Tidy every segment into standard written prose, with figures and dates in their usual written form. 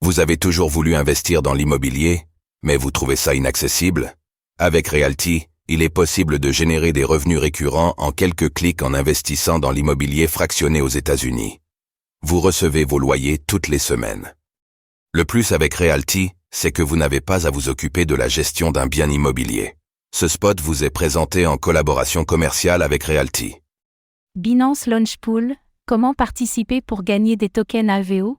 Vous avez toujours voulu investir dans l'immobilier, mais vous trouvez ça inaccessible? Avec Realty, il est possible de générer des revenus récurrents en quelques clics en investissant dans l'immobilier fractionné aux États-Unis. Vous recevez vos loyers toutes les semaines. Le plus avec Realty, c'est que vous n'avez pas à vous occuper de la gestion d'un bien immobilier. Ce spot vous est présenté en collaboration commerciale avec Realty. Binance Launch Pool, comment participer pour gagner des tokens AVO?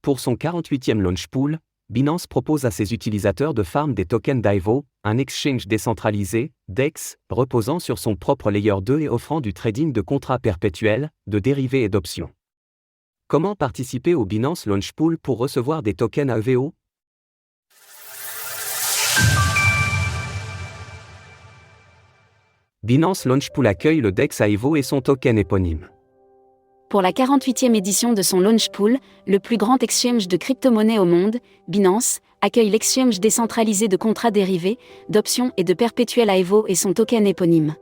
Pour son 48e Launch Pool, Binance propose à ses utilisateurs de farm des tokens d'AVO, un exchange décentralisé, DEX, reposant sur son propre Layer 2 et offrant du trading de contrats perpétuels, de dérivés et d'options. Comment participer au Binance Launch Pool pour recevoir des tokens AVO? Binance Launch Pool accueille le DEX AVO et son token éponyme. Pour la 48e édition de son Launch Pool, le plus grand exchange de crypto-monnaies au monde, Binance, accueille l'exchange décentralisé de contrats dérivés, d'options et de perpétuels AVO et son token éponyme.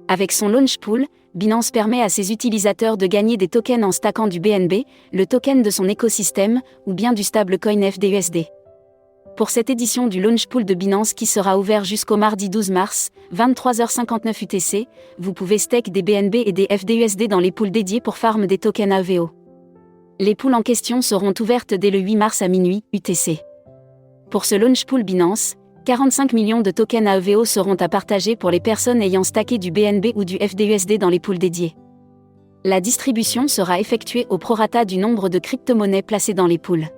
Avec son Launch Pool, Binance permet à ses utilisateurs de gagner des tokens en stackant du BNB, le token de son écosystème, ou bien du stablecoin FDUSD. Pour cette édition du Launch Pool de Binance qui sera ouvert jusqu'au mardi 12 mars, 23h59 UTC, vous pouvez stake des BNB et des FDUSD dans les pools dédiés pour farm des tokens AVO. Les pools en question seront ouvertes dès le 8 mars à minuit, UTC. Pour ce Launch Pool Binance, 45 millions de tokens AVO seront à partager pour les personnes ayant stacké du BNB ou du FDUSD dans les pools dédiés. La distribution sera effectuée au prorata du nombre de crypto-monnaies placées dans les pools.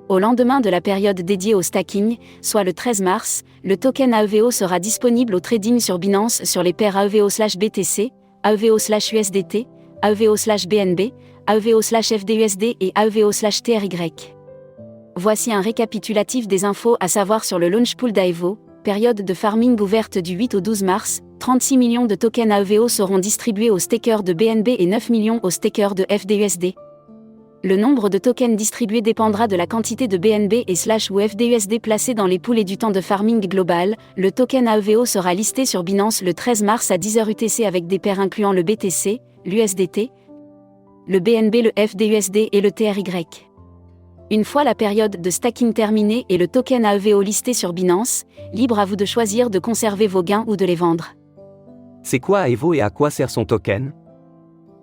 Au lendemain de la période dédiée au stacking, soit le 13 mars, le token AEVO sera disponible au trading sur Binance sur les paires AEVO/BTC, AEVO/USDT, AEVO/BNB, AEVO/FDUSD et AEVO/TRY. Voici un récapitulatif des infos à savoir sur le Launch Pool d'AEVO. Période de farming ouverte du 8 au 12 mars, 36 millions de tokens AEVO seront distribués aux stakers de BNB et 9 millions aux stakers de FDUSD. Le nombre de tokens distribués dépendra de la quantité de BNB et ou FDUSD placés dans les pools et du temps de farming global. Le token AEVO sera listé sur Binance le 13 mars à 10h UTC avec des paires incluant le BTC, l'USDT, le BNB, le FDUSD et le TRY. Une fois la période de stacking terminée et le token AEVO listé sur Binance, libre à vous de choisir de conserver vos gains ou de les vendre. C'est quoi AEVO et à quoi sert son token?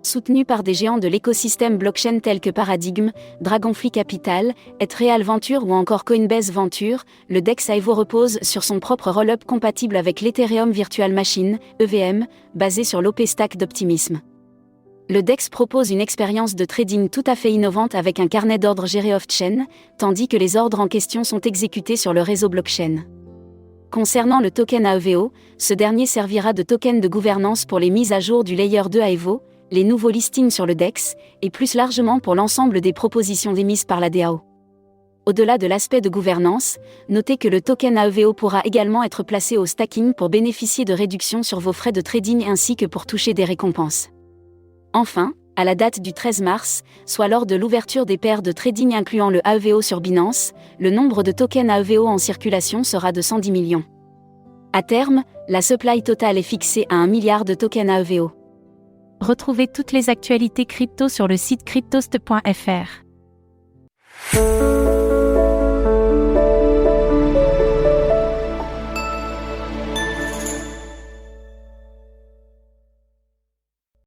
Soutenu par des géants de l'écosystème blockchain tels que Paradigm, Dragonfly Capital, Real Venture ou encore Coinbase Venture, le DEX AEVO repose sur son propre roll-up compatible avec l'Ethereum Virtual Machine, EVM, basé sur l'OP-Stack d'Optimism. Le DEX propose une expérience de trading tout à fait innovante avec un carnet d'ordres géré off-chain, tandis que les ordres en question sont exécutés sur le réseau blockchain. Concernant le token AEVO, ce dernier servira de token de gouvernance pour les mises à jour du Layer 2 AEVO, les nouveaux listings sur le DEX, et plus largement pour l'ensemble des propositions émises par la DAO. Au-delà de l'aspect de gouvernance, notez que le token AEVO pourra également être placé au stacking pour bénéficier de réductions sur vos frais de trading ainsi que pour toucher des récompenses. Enfin, à la date du 13 mars, soit lors de l'ouverture des paires de trading incluant le AEVO sur Binance, le nombre de tokens AEVO en circulation sera de 110 millions. À terme, la supply totale est fixée à 1 milliard de tokens AEVO. Retrouvez toutes les actualités crypto sur le site cryptost.fr.